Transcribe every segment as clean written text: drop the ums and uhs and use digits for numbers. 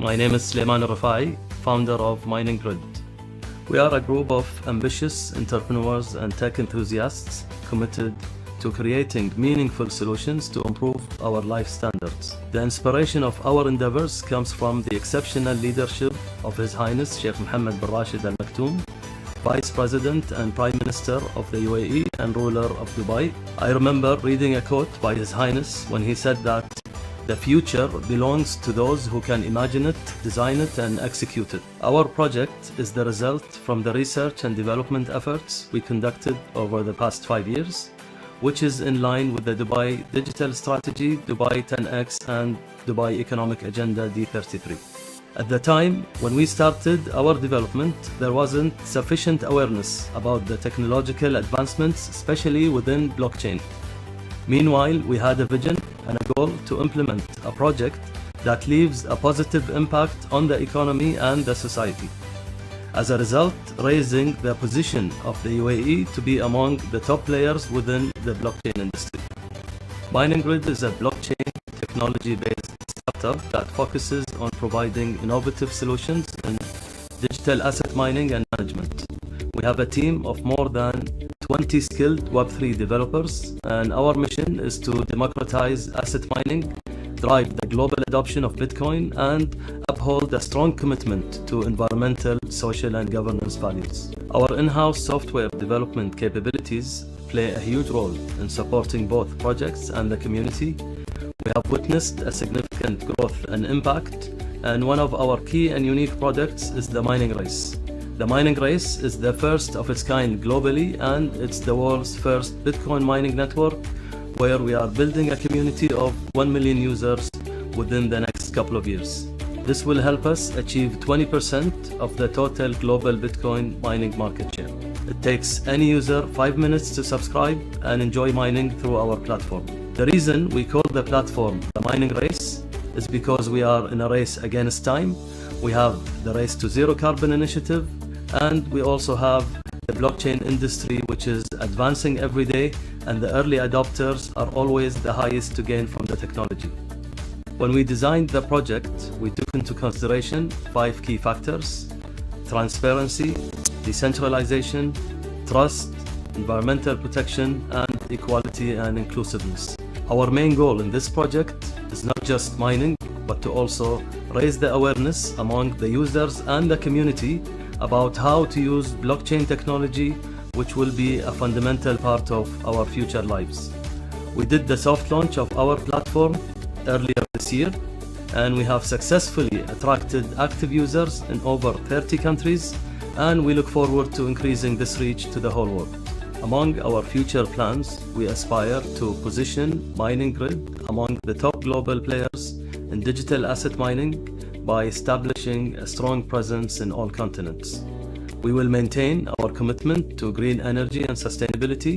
My name is Sulaiman Rafai, founder of Mining Grid. We are a group of ambitious entrepreneurs and tech enthusiasts committed to creating meaningful solutions to improve our life standards. The inspiration of our endeavors comes from the exceptional leadership of His Highness Sheikh Mohammed bin Rashid Al Maktoum, Vice President and Prime Minister of the UAE and ruler of Dubai. I remember reading a quote by His Highness when he said that the future belongs to those who can imagine it, design it, and execute it. Our project is the result from the research and development efforts we conducted over the past 5 years, which is in line with the Dubai Digital Strategy, Dubai 10X, and Dubai Economic Agenda D33. At the time when we started our development, there wasn't sufficient awareness about the technological advancements, especially within blockchain. Meanwhile, we had a vision and a goal to implement a project that leaves a positive impact on the economy and the society. As a result, raising the position of the UAE to be among the top players within the blockchain industry. Mining Grid is a blockchain technology-based startup that focuses on providing innovative solutions in digital asset mining and management. We have a team of more than 20 skilled Web3 developers, and our mission is to democratize asset mining, drive the global adoption of Bitcoin, and uphold a strong commitment to environmental, social, and governance values. Our in-house software development capabilities play a huge role in supporting both projects and the community. We have witnessed a significant growth and impact, and one of our key and unique products is the mining race. The mining race is the first of its kind globally, and it's the world's first Bitcoin mining network, where we are building a community of 1 million users within the next couple of years. This will help us achieve 20% of the total global Bitcoin mining market share. It takes any user 5 minutes to subscribe and enjoy mining through our platform. The reason we call the platform the mining race is because we are in a race against time. We have the Race to Zero Carbon initiative, and we also have the blockchain industry, which is advancing every day, and the early adopters are always the highest to gain from the technology. When we designed the project, we took into consideration 5 key factors: transparency, decentralization, trust, environmental protection, and equality and inclusiveness. Our main goal in this project is not just mining, but to also raise the awareness among the users and the community about how to use blockchain technology, which will be a fundamental part of our future lives. We did the soft launch of our platform earlier this year, and we have successfully attracted active users in over 30 countries, and we look forward to increasing this reach to the whole world. Among our future plans, we aspire to position Mining Grid among the top global players in digital asset mining by establishing a strong presence in all continents. We will maintain our commitment to green energy and sustainability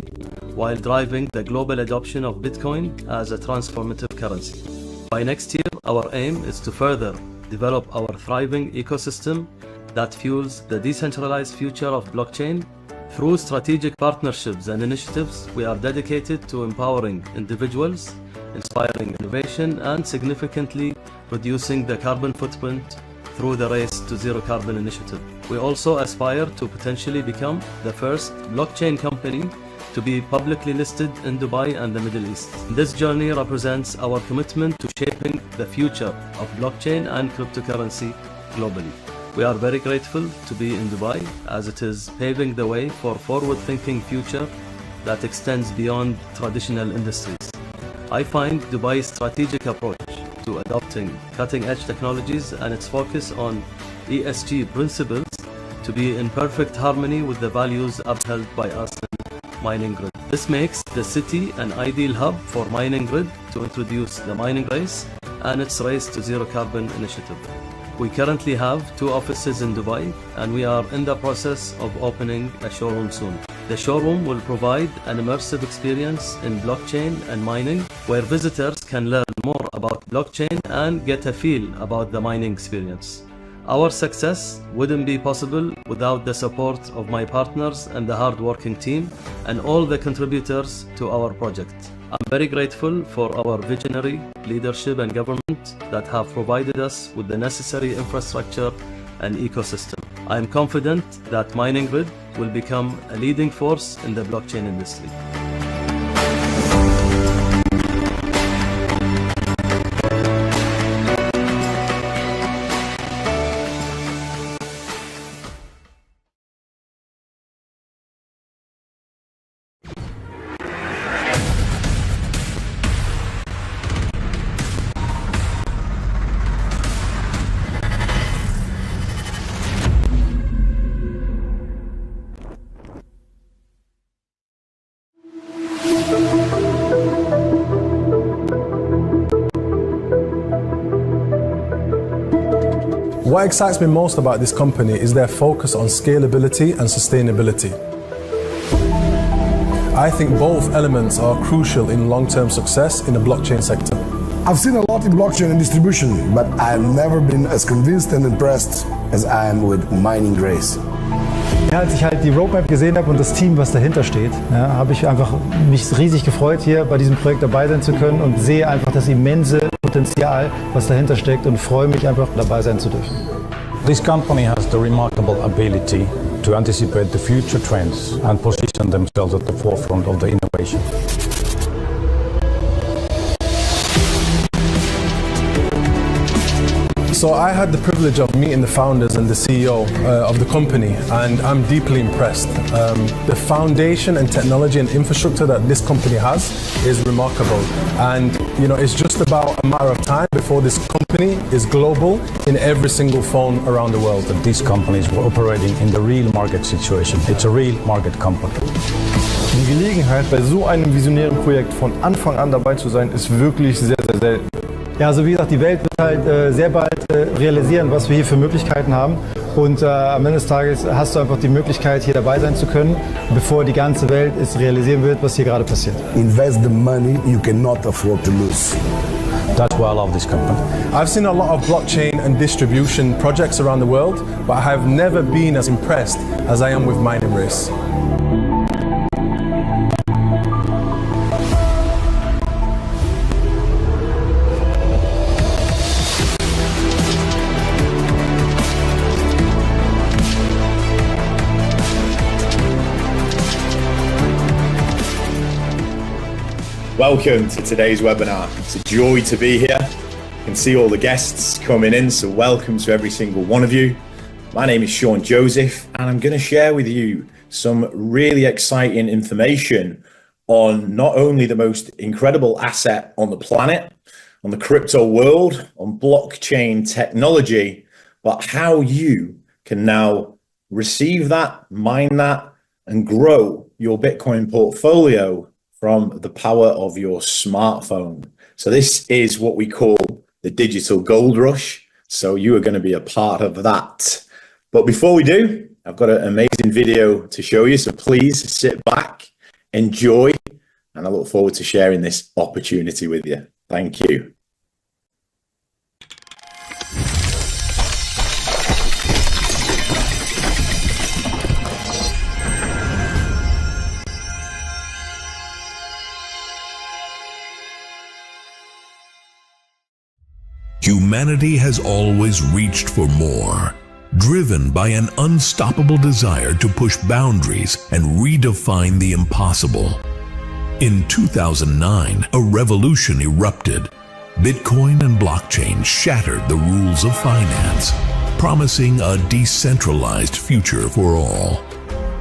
while driving the global adoption of Bitcoin as a transformative currency. By next year, our aim is to further develop our thriving ecosystem that fuels the decentralized future of blockchain. Through strategic partnerships and initiatives, we are dedicated to empowering individuals, inspiring innovation, and significantly reducing the carbon footprint through the Race to Zero Carbon initiative. We also aspire to potentially become the first blockchain company to be publicly listed in Dubai and the Middle East. This journey represents our commitment to shaping the future of blockchain and cryptocurrency globally. We are very grateful to be in Dubai, as it is paving the way for forward-thinking future that extends beyond traditional industries. I find Dubai's strategic approach to adopting cutting-edge technologies and its focus on ESG principles to be in perfect harmony with the values upheld by us in Mining Grid. This makes the city an ideal hub for Mining Grid to introduce the mining race and its Race to Zero Carbon initiative. We currently have 2 offices in Dubai, and we are in the process of opening a showroom soon. The showroom will provide an immersive experience in blockchain and mining, where visitors can learn more about blockchain and get a feel about the mining experience. Our success wouldn't be possible without the support of my partners and the hard-working team and all the contributors to our project. I'm very grateful for our visionary leadership and government that have provided us with the necessary infrastructure and ecosystem. I am confident that Mining Grid will become a leading force in the blockchain industry. What excites me most about this company is their focus on scalability and sustainability. I think both elements are crucial in long-term success in the blockchain sector. I've seen a lot in blockchain and distribution, but I've never been as convinced and impressed as I am with Mining Grace. Ja, als ich halt die Roadmap gesehen habe und das Team, was dahinter steht, ja, habe ich einfach mich riesig gefreut, hier bei diesem Projekt dabei sein zu können und sehe einfach das immense Potenzial, was dahinter steckt, und freue mich einfach, dabei sein zu dürfen. This company has the remarkable ability to anticipate the future trends and position themselves at the forefront of the innovation. So I had the privilege of meeting the founders and the CEO of the company, and I'm deeply impressed. The foundation and technology and infrastructure that this company has is remarkable, and it's just about a matter of time before this company is global in every single phone around the world. That these companies were operating in the real market situation. It's a real market company. Die Gelegenheit, bei so einem visionären Projekt von Anfang an dabei zu sein, ist wirklich sehr, sehr selten. Ja, also wie gesagt, die Welt wird halt sehr bald realisieren, was wir hier für Möglichkeiten haben. Und am Ende des Tages hast du einfach die Möglichkeit, hier dabei sein zu können, bevor die ganze Welt es realisieren wird, was hier gerade passiert. Invest the money you cannot afford to lose. That's why I love this company. I've seen a lot of blockchain and distribution projects around the world, but I have never been as impressed as I am with Mining Grace. Welcome to today's webinar. It's a joy to be here. You can see all the guests coming in, so welcome to every single one of you. My name is Sean Joseph, and I'm going to share with you some really exciting information on not only the most incredible asset on the planet, on the crypto world, on blockchain technology, but how you can now receive that, mine that, and grow your Bitcoin portfolio from the power of your smartphone. So this is what we call the digital gold rush. So you are going to be a part of that. But before we do, I've got an amazing video to show you. So please sit back, enjoy, and I look forward to sharing this opportunity with you. Thank you. Humanity has always reached for more, driven by an unstoppable desire to push boundaries and redefine the impossible. In 2009, a revolution erupted. Bitcoin and blockchain shattered the rules of finance, promising a decentralized future for all.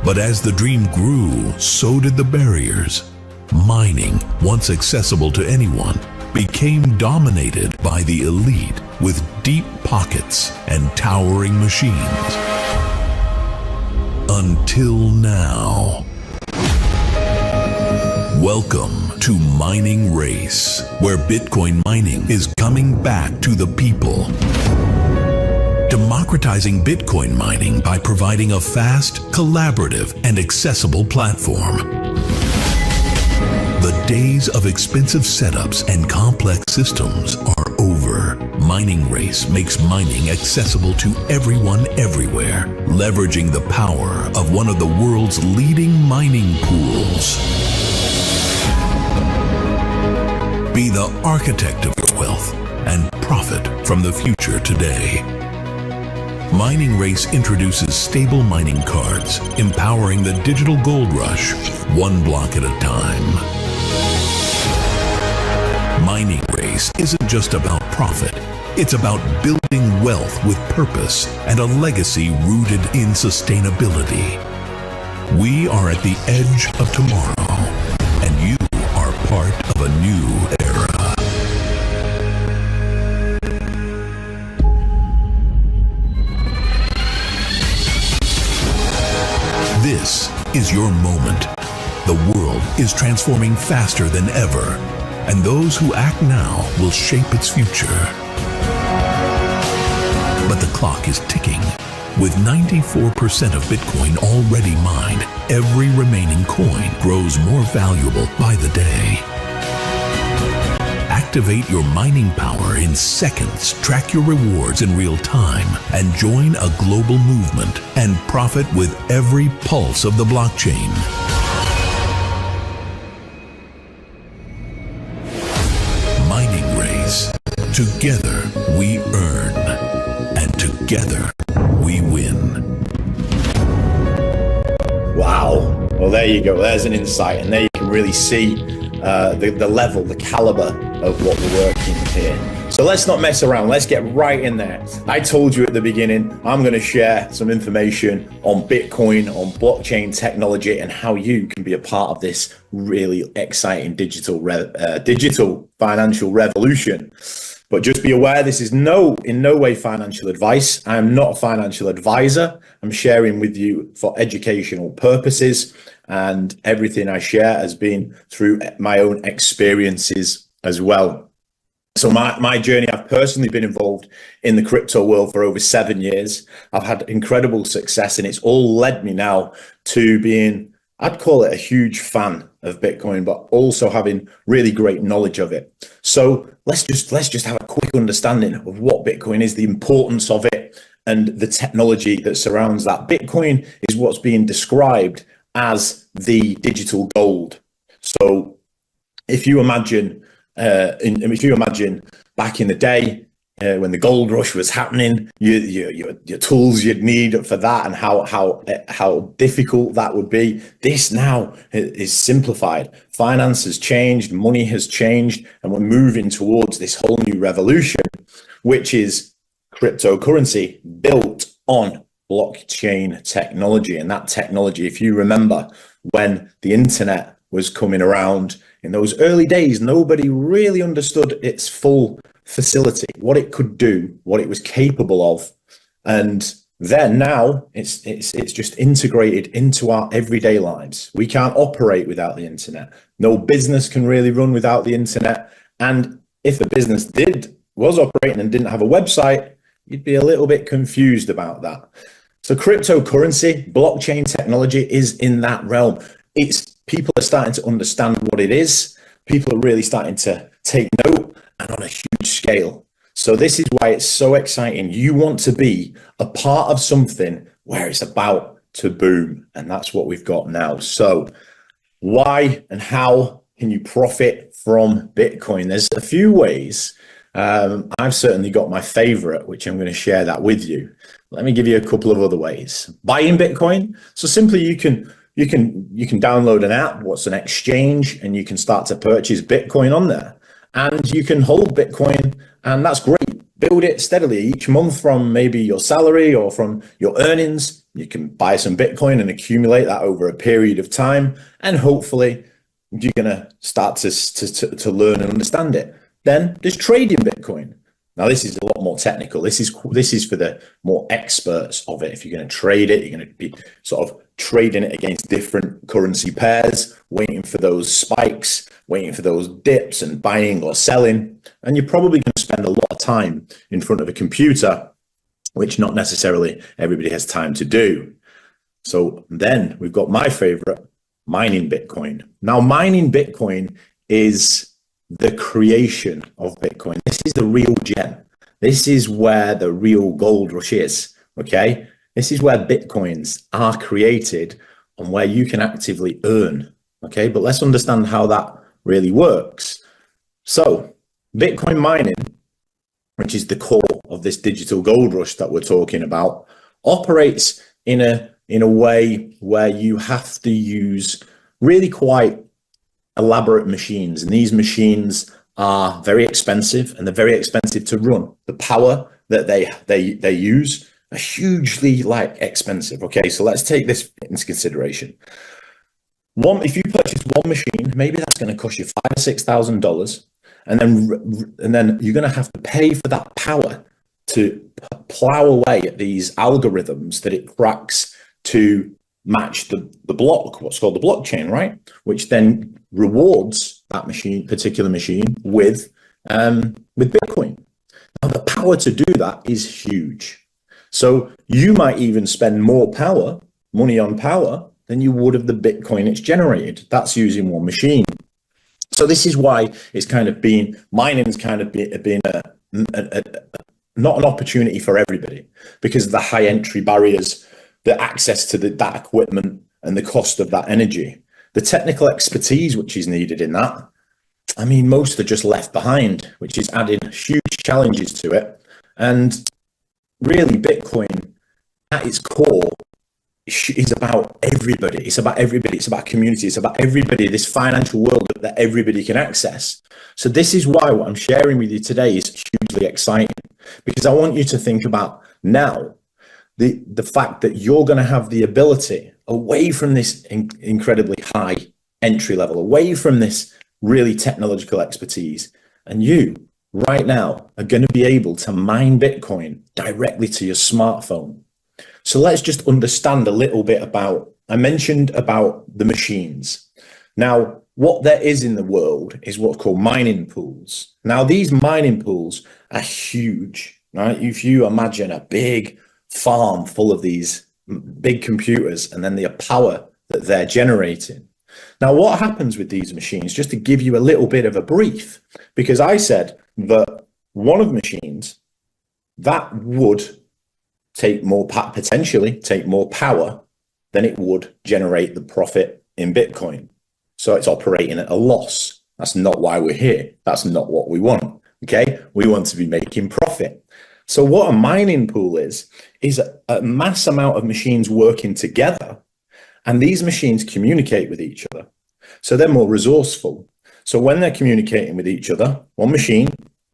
But as the dream grew, so did the barriers. Mining, once accessible to anyone, became dominated by the elite with deep pockets and towering machines. Until now. Welcome to Mining Race, where Bitcoin mining is coming back to the people. Democratizing Bitcoin mining by providing a fast, collaborative, and accessible platform. The days of expensive setups and complex systems are over. Mining Race makes mining accessible to everyone everywhere, leveraging the power of one of the world's leading mining pools. Be the architect of your wealth and profit from the future today. Mining Race introduces stable mining cards, empowering the digital gold rush, one block at a time. Mining Race isn't just about profit. It's about building wealth with purpose and a legacy rooted in sustainability. We are at the edge of tomorrow, and you are part of a new era. This is your moment. The world is transforming faster than ever, and those who act now will shape its future. But the clock is ticking. With 94% of Bitcoin already mined, every remaining coin grows more valuable by the day. Activate your mining power in seconds, track your rewards in real time, and join a global movement and profit with every pulse of the blockchain. Mining Race. Together we earn, and together we win. Wow. Well, there you go. There's an insight, and there you can really see the level, the caliber of what we're working here. So let's not mess around. Let's get right in there. I told you at the beginning, I'm going to share some information on Bitcoin, on blockchain technology, and how you can be a part of this really exciting digital financial revolution. But just be aware, this is in no way financial advice. I am not a financial advisor. I'm sharing with you for educational purposes, and everything I share has been through my own experiences as well. So my journey, I've personally been involved in the crypto world for over 7 years. I've had incredible success, and it's all led me now to being, I'd call it a huge fan of Bitcoin, but also having really great knowledge of it. So let's just have a quick understanding of what Bitcoin is, the importance of it, and the technology that surrounds that. Bitcoin is what's being described as the digital gold. So if you imagine back in the day, when the gold rush was happening, your tools you'd need for that, and how difficult that would be. This now is simplified. Finance has changed, money has changed, and we're moving towards this whole new revolution, which is cryptocurrency built on blockchain technology. And that technology, if you remember, when the internet was coming around in those early days, nobody really understood its full facility, what it could do, what it was capable of. And then now it's just integrated into our everyday lives. We can't operate without the internet. No business can really run without the internet. And if the business was operating and didn't have a website, you'd be a little bit confused about that. So cryptocurrency, blockchain technology is in that realm. People are starting to understand what it is. People are really starting to take note, and on a huge scale. So this is why it's so exciting. You want to be a part of something where it's about to boom, and that's what we've got now. So why and how can you profit from Bitcoin? There's a few ways. I've certainly got my favorite, which I'm going to share that with you. Let me give you a couple of other ways. Buying Bitcoin. So simply you can download an app, what's an exchange, and you can start to purchase Bitcoin on there. And you can hold Bitcoin, and that's great. Build it steadily each month from maybe your salary or from your earnings. You can buy some Bitcoin and accumulate that over a period of time, and hopefully you're going to start to learn and understand it. Then there's trading Bitcoin. Now this is a lot more technical. This is for the more experts of it. If you're going to trade it, you're going to be sort of trading it against different currency pairs, waiting for those spikes, waiting for those dips, and buying or selling. And you're probably going to spend a lot of time in front of a computer, which not necessarily everybody has time to do. So then we've got my favorite, mining Bitcoin. Now mining Bitcoin is the creation of Bitcoin. This is the real gem. This is where the real gold rush is, okay? This is where Bitcoins are created and where you can actively earn, okay? But let's understand how that really works. So Bitcoin mining, which is the core of this digital gold rush that we're talking about, operates in a way where you have to use really quite elaborate machines, and these machines are very expensive, and they're very expensive to run. The power that they use are hugely expensive. Okay, so let's take this into consideration. If you purchase one machine, maybe that's going to cost you $5,000 or $6,000, and then you're going to have to pay for that power to plow away at these algorithms that it cracks to match the block, what's called the blockchain, right? Which then rewards that particular machine with Bitcoin. Now, the power to do that is huge. So you might even spend more money on power, than you would of the Bitcoin it's generated. That's using one machine. So this is why it's kind of mining has kind of been not an opportunity for everybody, because of the high entry barriers, the access to that equipment, and the cost of that energy. The technical expertise which is needed in that, I mean, most are just left behind, which is adding huge challenges to it. And really, Bitcoin at its core is about everybody. It's about everybody. It's about community. It's about everybody, this financial world that everybody can access. So this is why what I'm sharing with you today is hugely exciting, because I want you to think about now the fact that you're going to have the ability, away from this incredibly high entry level, away from this really technological expertise, and you right now are going to be able to mine Bitcoin directly to your smartphone. So let's just understand a little bit about, I mentioned about the machines. Now, what there is in the world is what's called mining pools. Now, these mining pools are huge, right? If you imagine a big farm full of these big computers and then the power that they're generating. Now, what happens with these machines, just to give you a little bit of a brief, because I said that one of the machines that would potentially take more power than it would generate the profit in Bitcoin. So it's operating at a loss. That's not why we're here. That's not what we want. Okay. We want to be making profit. So what a mining pool is a mass amount of machines working together, and these machines communicate with each other. So they're more resourceful. So when they're communicating with each other, one machine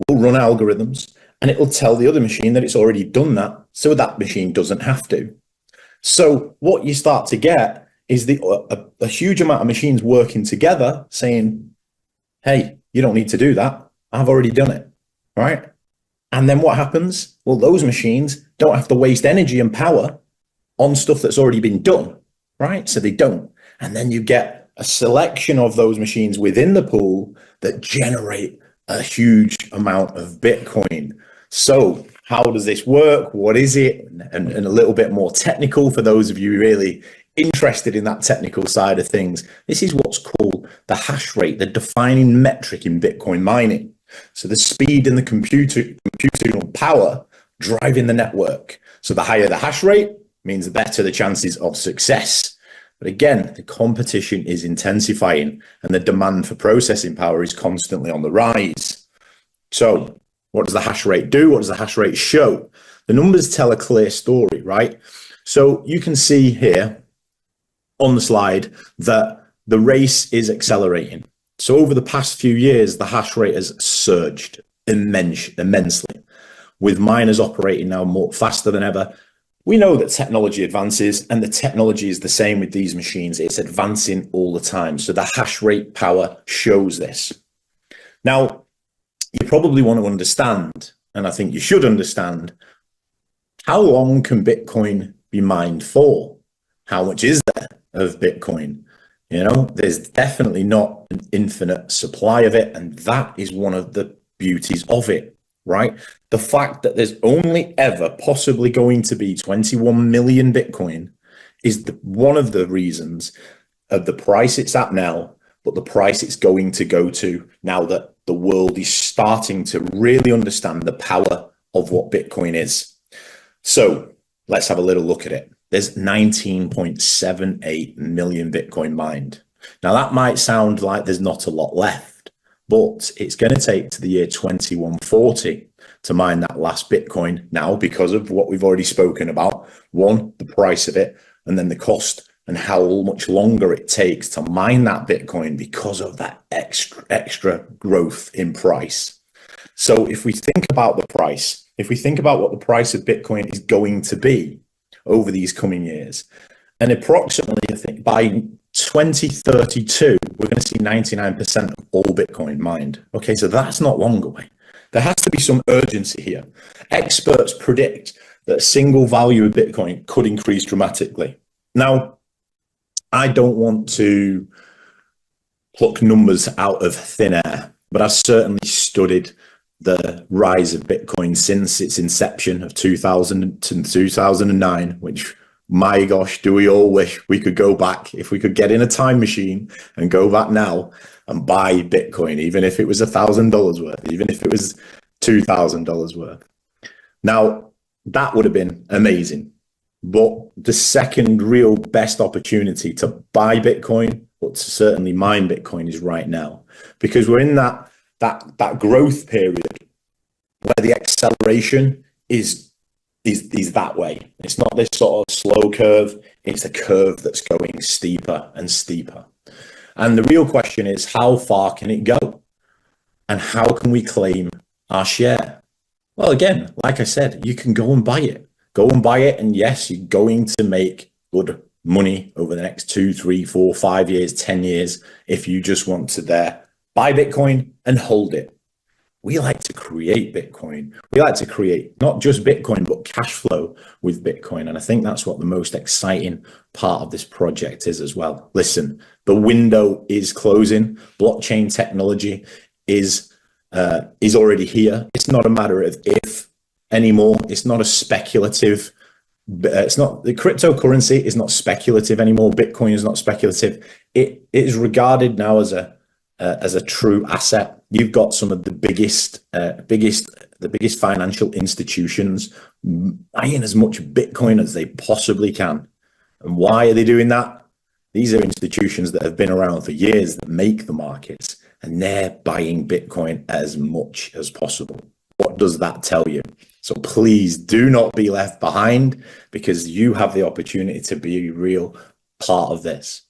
will run algorithms, and it will tell the other machine that it's already done that, so that machine doesn't have to. So what you start to get is a huge amount of machines working together saying, hey, you don't need to do that. I've already done it, right? And then what happens? Well, those machines don't have to waste energy and power on stuff that's already been done, right? So they don't. And then you get a selection of those machines within the pool that generate a huge amount of Bitcoin. So how does this work? What is it? And a little bit more technical for those of you really interested in that technical side of things. This is what's called the hash rate, the defining metric in Bitcoin mining. So the speed and the computational power driving the network. So the higher the hash rate means the better the chances of success. But again, the competition is intensifying and the demand for processing power is constantly on the rise. So what does the hash rate do? What does the hash rate show? The numbers tell a clear story, right? So you can see here on the slide that the race is accelerating. So over the past few years, the hash rate has surged immensely, with miners operating now more faster than ever. We know that technology advances, and the technology is the same with these machines. It's advancing all the time. So the hash rate power shows this. Now, you probably want to understand, and I think you should understand, how long can Bitcoin be mined for? How much is there of Bitcoin? You know, there's definitely not an infinite supply of it, and that is one of the beauties of it, right? The fact that there's only ever possibly going to be 21 million Bitcoin is one of the reasons of the price it's at now, but the price it's going to go to now that the world is starting to really understand the power of what Bitcoin is. So let's have a little look at it. There's 19.78 million Bitcoin mined. Now that might sound like there's not a lot left, but it's going to take to the year 2140 to mine that last Bitcoin now because of what we've already spoken about. One, the price of it, and then the cost and how much longer it takes to mine that Bitcoin because of that extra growth in price. So if we think about the price, if we think about what the price of Bitcoin is going to be over these coming years, and approximately, I think by 2032, we're going to see 99% of all Bitcoin mined. Okay, so that's not long away. There has to be some urgency here. Experts predict that a single value of Bitcoin could increase dramatically. Now, I don't want to pluck numbers out of thin air, but I've certainly studied the rise of Bitcoin since its inception of 2000 to 2009, which, my gosh, do we all wish we could go back, if we could get in a time machine and go back now and buy Bitcoin, even if it was $1,000 worth, even if it was $2,000 worth. Now, that would have been amazing. But the second real best opportunity to buy Bitcoin, but to certainly mine Bitcoin, is right now, because we're in that growth period where the acceleration is that way. It's not this sort of slow curve. It's a curve that's going steeper and steeper. And the real question is, how far can it go? And how can we claim our share? Well, again, like I said, you can go and buy it. Go and buy it, and yes, you're going to make good money over the next 2, 3, 4, 5 years, 10 years, if you just want to buy Bitcoin and hold it. We like to create Bitcoin. We like to create not just Bitcoin, but cash flow with Bitcoin. And I think that's what the most exciting part of this project is as well. Listen, the window is closing. Blockchain technology is already here. It's not a matter of if anymore. It's not a speculative. It's not, the cryptocurrency is not speculative anymore. Bitcoin is not speculative. It is regarded now as a true asset. You've got some of the biggest financial institutions buying as much Bitcoin as they possibly can. And why are they doing that? These are institutions that have been around for years, that make the markets, and they're buying Bitcoin as much as possible. What does that tell you? So please do not be left behind, because you have the opportunity to be a real part of this.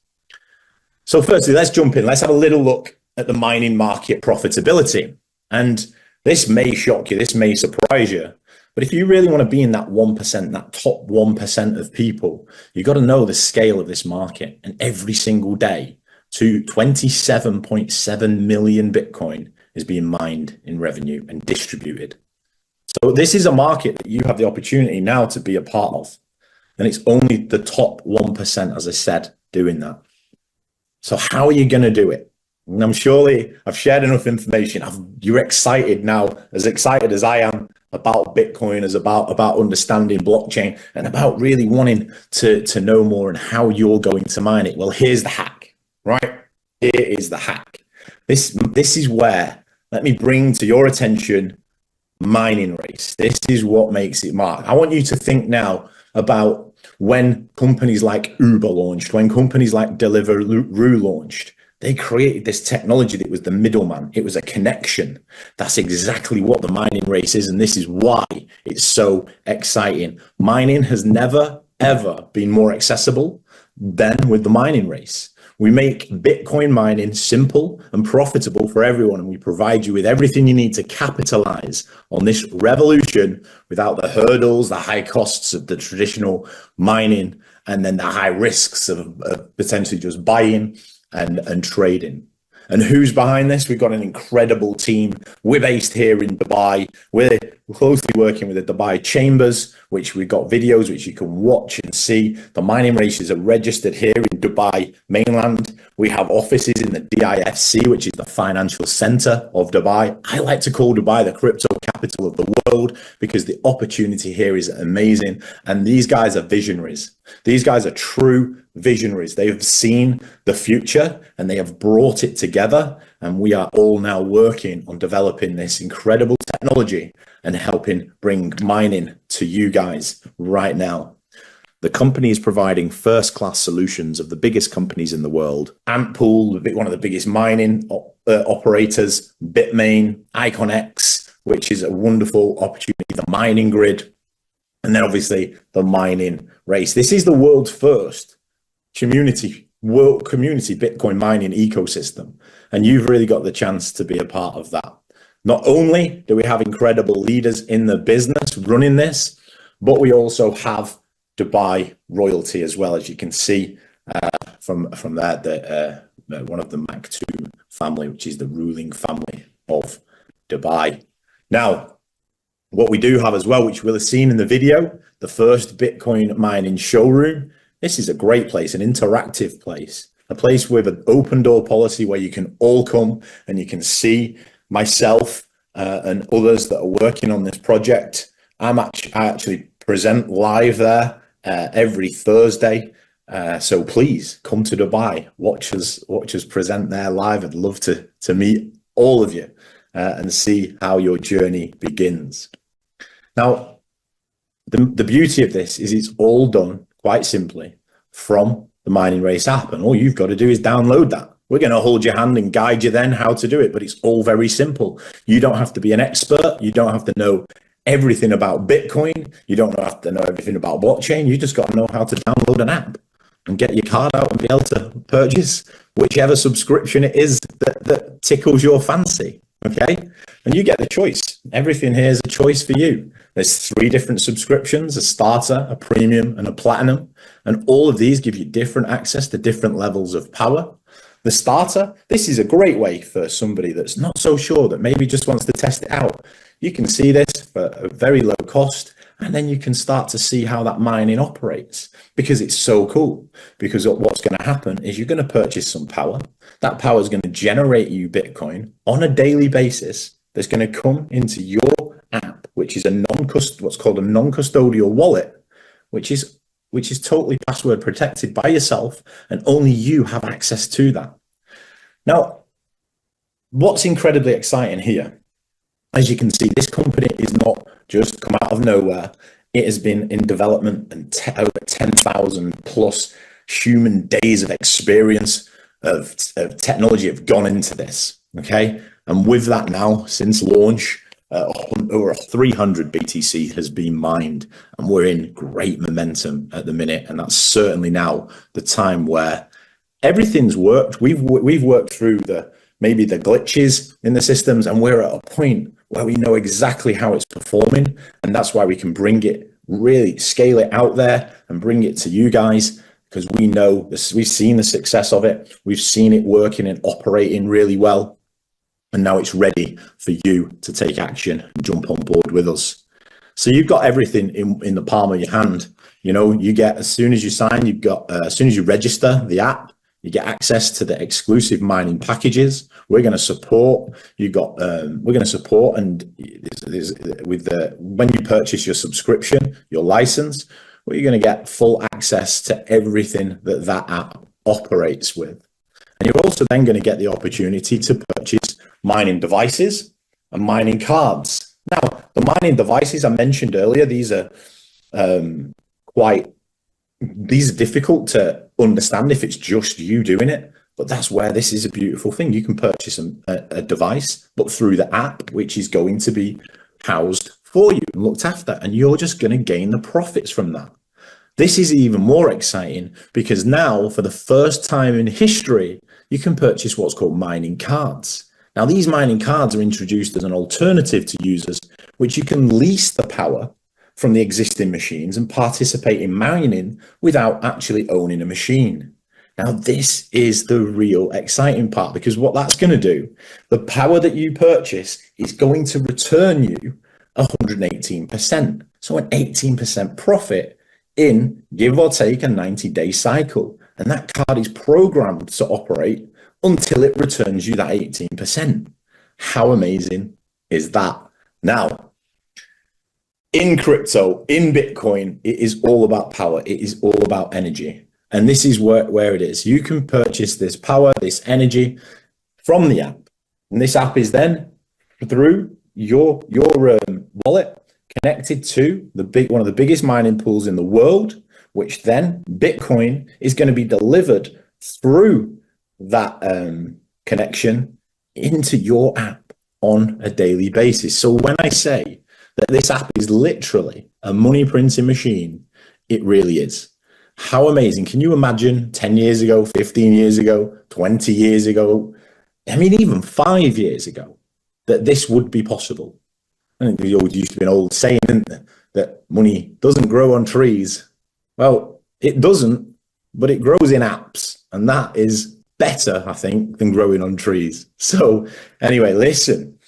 So firstly, let's jump in. Let's have a little look at the mining market profitability. And this may shock you, this may surprise you, but if you really want to be in that 1%, that top 1% of people, you've got to know the scale of this market. And every single day, 27.7 million Bitcoin is being mined in revenue and distributed. So this is a market that you have the opportunity now to be a part of. And it's only the top 1%, as I said, doing that. So how are you going to do it? And I've shared enough information. You're excited now, as excited as I am about Bitcoin, as about understanding blockchain, and about really wanting to know more and how you're going to mine it. Well, here's the hack, right? Here is the hack. This is where, let me bring to your attention, mining race. This is what makes it mark. I want you to think now about when companies like Uber launched, when companies like Deliveroo launched. They created this technology that was the middleman. It was a connection. That's exactly what the mining race is, and this is why it's so exciting. Mining has never, ever been more accessible than with the mining race. We make Bitcoin mining simple and profitable for everyone, and we provide you with everything you need to capitalize on this revolution without the hurdles, the high costs of the traditional mining, and then the high risks of potentially just buying and trading. And who's behind this? We've got an incredible team. We're based here in Dubai. We're closely working with the Dubai Chambers, which we've got videos which you can watch and see. The mining races are registered here in Dubai mainland. We have offices in the DIFC, which is the financial center of Dubai. I like to call Dubai the crypto capital of the world, because the opportunity here is amazing. And these guys are visionaries. These guys are true visionaries. They have seen the future and they have brought it together. And we are all now working on developing this incredible technology and helping bring mining to you guys right now. The company is providing first-class solutions of the biggest companies in the world. Antpool, one of the biggest mining operators, Bitmain, IconX, which is a wonderful opportunity, the mining grid, and then obviously the mining race. This is the world's first community Bitcoin mining ecosystem, and you've really got the chance to be a part of that. Not only do we have incredible leaders in the business running this, but we also have Dubai royalty as well, as you can see from there, one of the Maktoum family, which is the ruling family of Dubai. Now, what we do have as well, which we'll have seen in the video, the first Bitcoin mining showroom. This is a great place, an interactive place, a place with an open door policy where you can all come and you can see myself and others that are working on this project. I actually present live there every Thursday. So please come to Dubai, watch us present there live. I'd love to meet all of you and see how your journey begins. Now, the beauty of this is it's all done quite simply from the Mining Race app, and all you've got to do is download that. We're going to hold your hand and guide you then how to do it, but it's all very simple. You don't have to be an expert. You don't have to know everything about Bitcoin. You don't have to know everything about blockchain. You just got to know how to download an app and get your card out and be able to purchase whichever subscription it is that tickles your fancy. Okay, and you get the choice. Everything here is a choice for you. There's 3 different subscriptions: a starter, a premium, and a platinum. And all of these give you different access to different levels of power. The starter, this is a great way for somebody that's not so sure, that maybe just wants to test it out. You can see this for a very low cost, and then you can start to see how that mining operates, because it's so cool. Because what's going to happen is you're going to purchase some power. That power is going to generate you Bitcoin on a daily basis. That's going to come into your app, which is what's called a non-custodial wallet, which is totally password protected by yourself, and only you have access to that. Now, what's incredibly exciting here, as you can see, this company is not just come out of nowhere. It has been in development, and over 10,000 plus human days of experience of technology have gone into this. Okay, and with that now, since launch, over 300 BTC has been mined, and we're in great momentum at the minute. And that's certainly now the time where everything's worked. We've worked through maybe the glitches in the systems, and we're at a point where we know exactly how it's performing, and that's why we can bring it, really scale it out there and bring it to you guys, because we know this. We've seen the success of it. We've seen it working and operating really well. And now it's ready for you to take action and jump on board with us. So you've got everything in the palm of your hand. You know, you get, as soon as you sign, you've got, as soon as you register the app, you get access to the exclusive mining packages. We're going to support. We're going to support, and when you purchase your subscription, your license, well, you're going to get full access to everything that app operates with. And you're also then going to get the opportunity to purchase mining devices and mining cards. Now, the mining devices I mentioned earlier, these are difficult to understand if it's just you doing it, but that's where this is a beautiful thing. You can purchase a device, but through the app, which is going to be housed for you and looked after, and you're just going to gain the profits from that. This is even more exciting, because now, for the first time in history, you can purchase what's called mining cards. Now, these mining cards are introduced as an alternative to users, which you can lease the power from the existing machines and participate in mining without actually owning a machine. Now, this is the real exciting part, because what that's going to do, the power that you purchase is going to return you 118%. So an 18% profit in, give or take, a 90-day cycle. And that card is programmed to operate until it returns you that 18%. How amazing is that? Now, in crypto, in Bitcoin, it is all about power. It is all about energy. And this is where it is. You can purchase this power, this energy from the app. And this app is then through your wallet connected to one of the biggest mining pools in the world, which then Bitcoin is going to be delivered through that connection into your app on a daily basis. So when I say that this app is literally a money printing machine, it really is. How amazing. Can you imagine 10 years ago, 15 years ago, 20 years ago, I mean, even 5 years ago, that this would be possible? I think there always used to be an old saying, isn't there, that money doesn't grow on trees. Well, it doesn't, but it grows in apps. And that is better, I think, than growing on trees. So anyway, listen,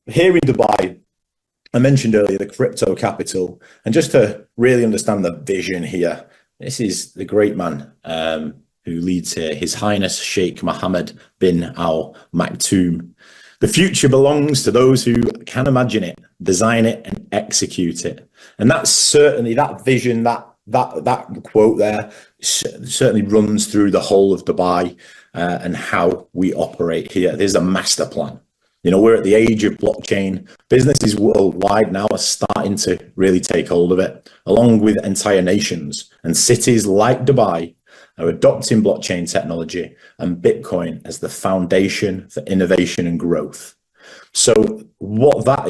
here in Dubai, I mentioned earlier the crypto capital, and just to really understand the vision here, this is the great man who leads here, His Highness Sheikh Mohammed bin Al Maktoum. The future belongs to those who can imagine it, design it, and execute it. And that's certainly that vision, that quote there certainly runs through the whole of Dubai and how we operate here. There's a master plan. You know, we're at the age of blockchain. Businesses worldwide now are starting to really take hold of it, along with entire nations. And cities like Dubai are adopting blockchain technology and Bitcoin as the foundation for innovation and growth. So what that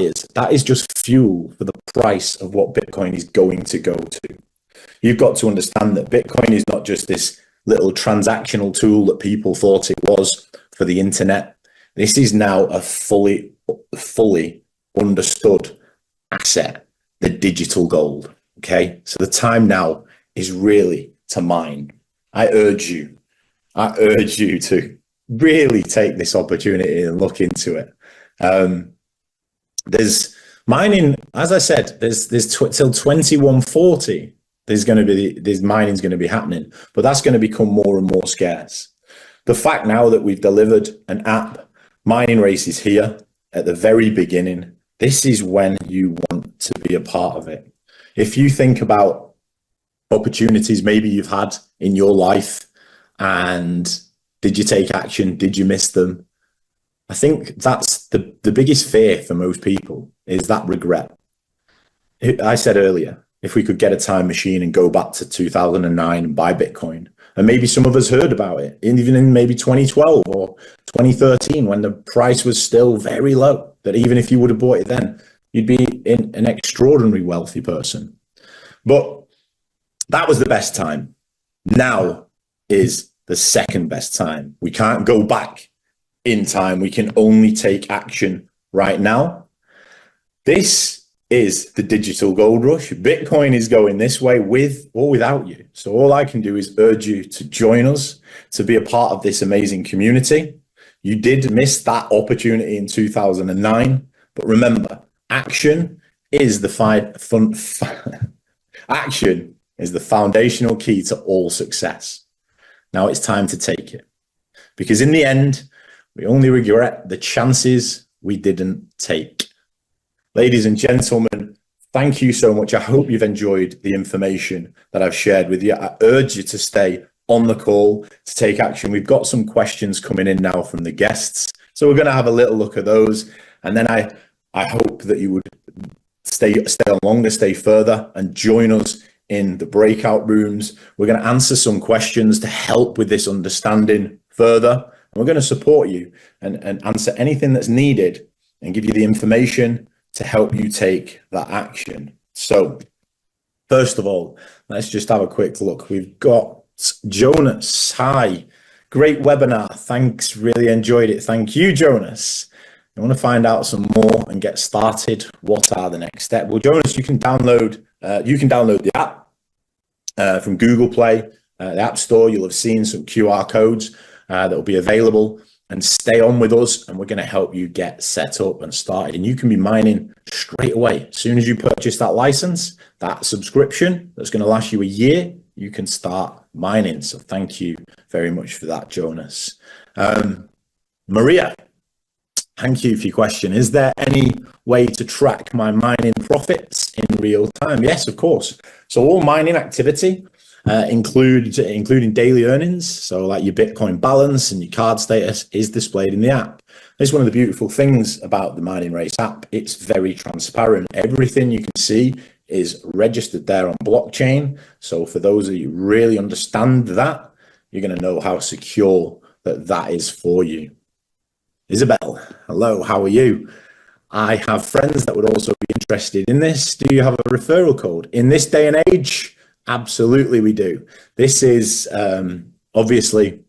is just fuel for the price of what Bitcoin is going to go to. You've got to understand that Bitcoin is not just this little transactional tool that people thought it was for the internet. This is now a fully understood asset, the digital gold. Okay, so the time now is really to mine. I urge you to really take this opportunity and look into it. There's mining, as I said, there's till 2140. There's mining's going to be happening, but that's going to become more and more scarce. The fact now that we've delivered an app, Mining Race is here at the very beginning. This is when you want to be a part of it. If you think about opportunities maybe you've had in your life, and did you take action? Did you miss them? I think that's the biggest fear for most people, is that regret. I said earlier, if we could get a time machine and go back to 2009 and buy Bitcoin, and maybe some of us heard about it, even in maybe 2012 or 2013, when the price was still very low, that even if you would have bought it then, you'd be an extraordinarily wealthy person. But that was the best time. Now is the second best time. We can't go back in time. We can only take action right now. This is the digital gold rush. Bitcoin is going this way with or without you. So all I can do is urge you to join us, to be a part of this amazing community. You did miss that opportunity in 2009, but remember, action is the action is the foundational key to all success. Now it's time to take it, because in the end, we only regret the chances we didn't take. Ladies and gentlemen, thank you so much. I hope you've enjoyed the information that I've shared with you. I urge you to stay on the call, to take action. We've got some questions coming in now from the guests, so we're going to have a little look at those. And then I hope that you would stay on longer, stay further, and join us in the breakout rooms. We're going to answer some questions to help with this understanding further. And we're going to support you and answer anything that's needed and give you the information to help you take that action. So first of all, let's just have a quick look. We've got Jonas. Hi, great webinar. Thanks, really enjoyed it. Thank you, Jonas. You want to find out some more and get started? What are the next steps? Well, Jonas, you can download the app from Google Play, the App Store. You'll have seen some QR codes that will be available. And stay on with us, and we're going to help you get set up and started. And you can be mining straight away. As soon as you purchase that license, that subscription that's going to last you a year, you can start mining. So thank you very much for that, Jonas. Maria, thank you for your question. Is there any way to track my mining profits in real time? Yes, of course. So all mining activity, including daily earnings, so like your Bitcoin balance and your card status, is displayed in the app. It's one of the beautiful things about the Mining Race app. It's very transparent. Everything you can see is registered there on blockchain. So for those of you who really understand that, you're going to know how secure that is for you. Isabel, hello, how are you? I have friends that would also be interested in this. Do you have a referral code? In this day and age, absolutely we do. This is obviously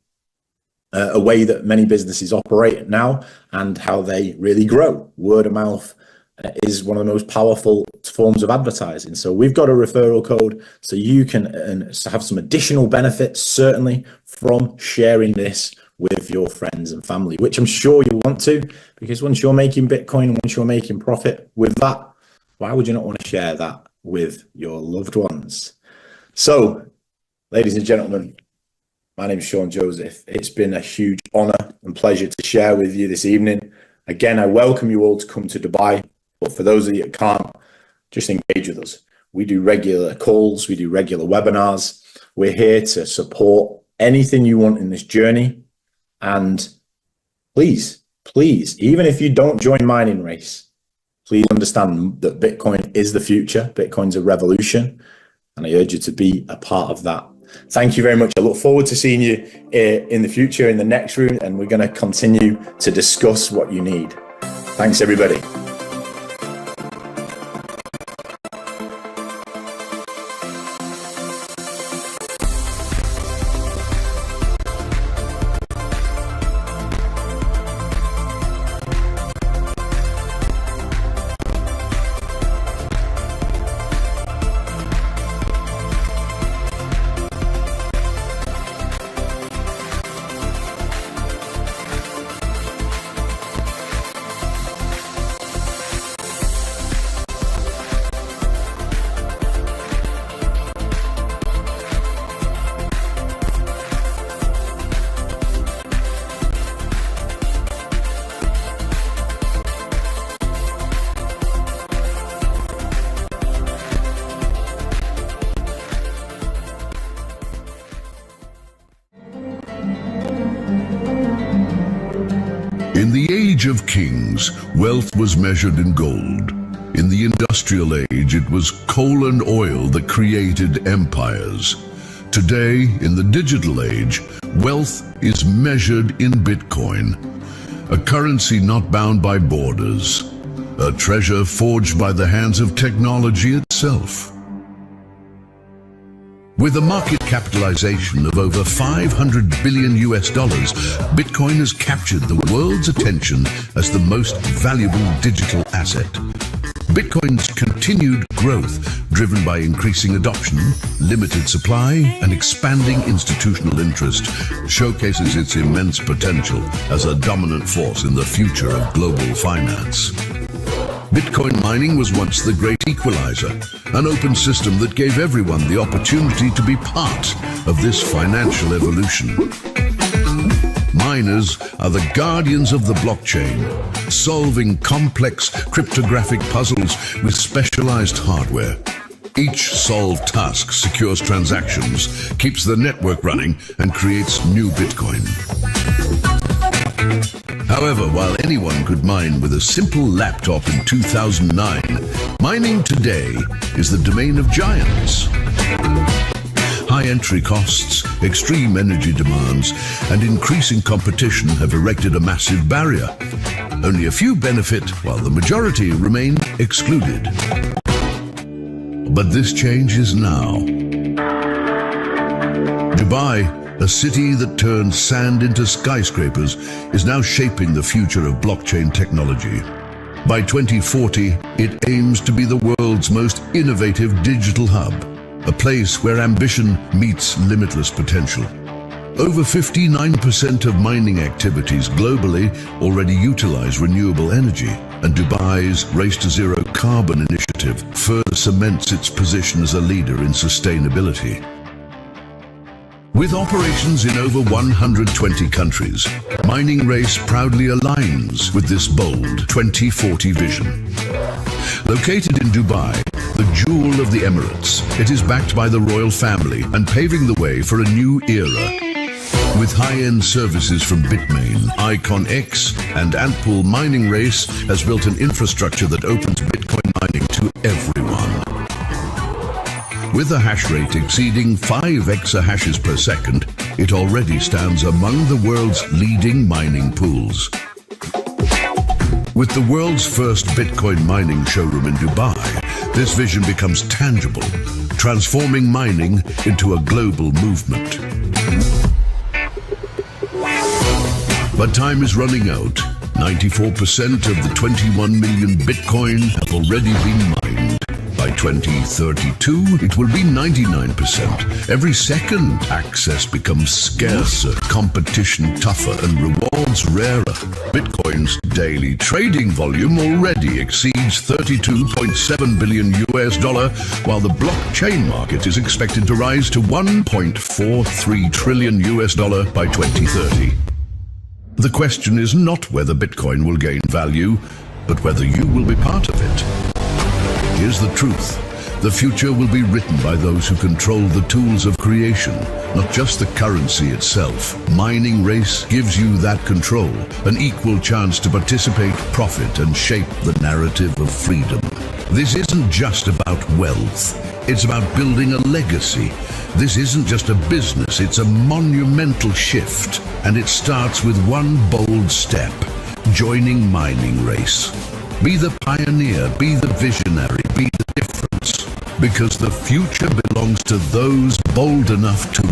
a way that many businesses operate now and how they really grow. Word of mouth is one of the most powerful forms of advertising. So we've got a referral code so you can have some additional benefits, certainly, from sharing this with your friends and family, which I'm sure you want to, because once you're making Bitcoin, once you're making profit with that, why would you not want to share that with your loved ones? So, ladies and gentlemen, my name is Sean Joseph. It's been a huge honor and pleasure to share with you this evening. Again, I welcome you all to come to Dubai, but for those of you that can't, just engage with us. We do regular calls, we do regular webinars. We're here to support anything you want in this journey. And please, even if you don't join Mining Race, please understand that Bitcoin is the future. Bitcoin's a revolution, and I urge you to be a part of that. Thank you very much. I look forward to seeing you in the future, in the next room, and we're going to continue to discuss what you need. Thanks, everybody. In the age of kings, wealth was measured in gold. In the industrial age, it was coal and oil that created empires. Today, in the digital age, wealth is measured in Bitcoin, a currency not bound by borders, a treasure forged by the hands of technology itself. With a market capitalization of over $500 billion, Bitcoin has captured the world's attention as the most valuable digital asset. Bitcoin's continued growth, driven by increasing adoption, limited supply, and expanding institutional interest, showcases its immense potential as a dominant force in the future of global finance. Bitcoin mining was once the great equalizer, an open system that gave everyone the opportunity to be part of this financial evolution. Miners are the guardians of the blockchain, solving complex cryptographic puzzles with specialized hardware. Each solved task secures transactions, keeps the network running, and creates new Bitcoin. However, while anyone could mine with a simple laptop in 2009, mining today is the domain of giants. High entry costs, extreme energy demands, and increasing competition have erected a massive barrier. Only a few benefit, while the majority remain excluded. But this changes now. Dubai, a city that turns sand into skyscrapers, is now shaping the future of blockchain technology. By 2040, it aims to be the world's most innovative digital hub, a place where ambition meets limitless potential. Over 59% of mining activities globally already utilize renewable energy, and Dubai's Race to Zero Carbon initiative further cements its position as a leader in sustainability. With operations in over 120 countries, Mining Race proudly aligns with this bold 2040 vision. Located in Dubai, the jewel of the Emirates, it is backed by the royal family and paving the way for a new era. With high-end services from Bitmain, IconX, and Antpool, Mining Race has built an infrastructure that opens Bitcoin mining to everyone. With a hash rate exceeding 5 exahashes per second, it already stands among the world's leading mining pools. With the world's first Bitcoin mining showroom in Dubai, this vision becomes tangible, transforming mining into a global movement. But time is running out. 94% of the 21 million Bitcoin have already been mined. By 2032, it will be 99%. Every second, access becomes scarcer, competition tougher, and rewards rarer. Bitcoin's daily trading volume already exceeds $32.7 billion, while the blockchain market is expected to rise to $1.43 trillion by 2030. The question is not whether Bitcoin will gain value, but whether you will be part of it. Here's the truth. The future will be written by those who control the tools of creation, not just the currency itself. Mining Race gives you that control, an equal chance to participate, profit, and shape the narrative of freedom. This isn't just about wealth. It's about building a legacy. This isn't just a business, it's a monumental shift. And it starts with one bold step: joining Mining Race. Be the pioneer, be the visionary, be the difference. Because the future belongs to those bold enough to